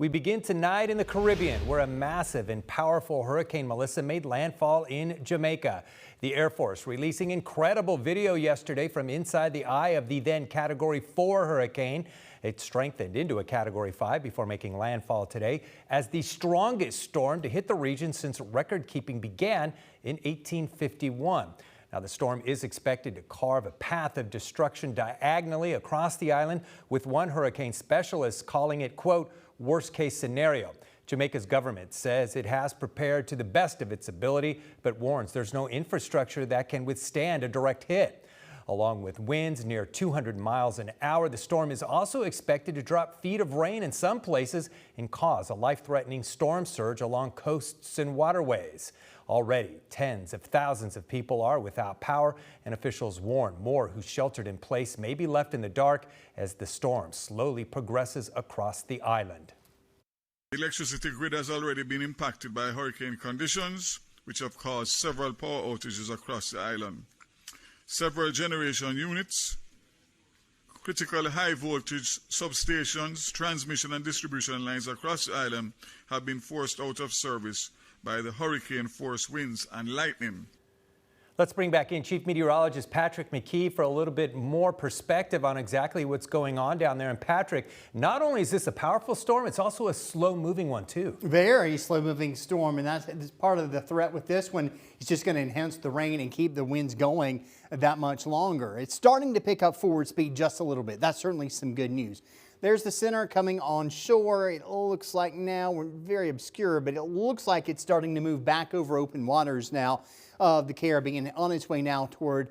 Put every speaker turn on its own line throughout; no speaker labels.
We begin tonight in the Caribbean, where a massive and powerful Hurricane Melissa made landfall in Jamaica. The Air Force releasing incredible video yesterday from inside the eye of the then Category 4 hurricane. It strengthened into a Category 5 before making landfall today as the strongest storm to hit the region since record-keeping began in 1851. Now, the storm is expected to carve a path of destruction diagonally across the island, with one hurricane specialist calling it, quote, worst-case scenario. Jamaica's government says it has prepared to the best of its ability, but warns there's no infrastructure that can withstand a direct hit. Along with winds near 200 miles an hour, the storm is also expected to drop feet of rain in some places and cause a life-threatening storm surge along coasts and waterways. Already, tens of thousands of people are without power, and officials warn more who sheltered in place may be left in the dark as the storm slowly progresses across the island.
The electricity grid has already been impacted by hurricane conditions, which have caused several power outages across the island. Several generation units, critical high voltage substations, transmission and distribution lines across the island have been forced out of service by the hurricane force winds and lightning.
Let's bring back in Chief Meteorologist Patrick McKee for a little bit more perspective on exactly what's going on down there. And Patrick, not only is this a powerful storm, it's also a slow-moving one too.
Very slow-moving storm, and that's part of the threat with this one. It's just going to enhance the rain and keep the winds going that much longer. It's starting to pick up forward speed just a little bit. That's certainly some good news. There's the center coming on shore. It looks like now, we're very obscure, but it looks like it's starting to move back over open waters now of the Caribbean, on its way now toward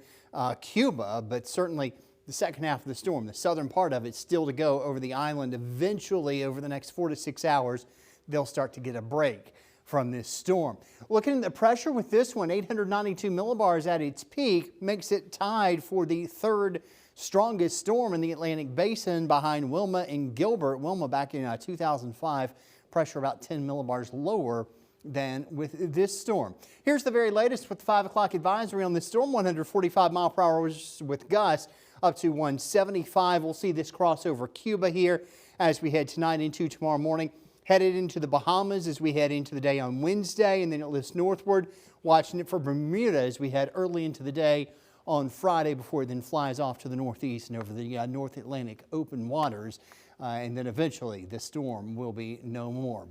Cuba. But certainly the second half of the storm, the southern part of it, still to go over the island. Eventually, over the next 4 to 6 hours, they'll start to get a break from this storm. Looking at the pressure with this one, 892 millibars at its peak, makes it tied for the third strongest storm in the Atlantic Basin behind Wilma and Gilbert. Wilma back in 2005, pressure about 10 millibars lower than with this storm. Here's the very latest with the 5 o'clock advisory on this storm. 145 mile per hour with gusts up to 175. We'll see this cross over Cuba here as we head tonight into tomorrow morning. Headed into the Bahamas as we head into the day on Wednesday, and then it lifts northward. Watching it for Bermuda as we head early into the day on Friday before it then flies off to the northeast and over the North Atlantic open waters. And then eventually the storm will be no more.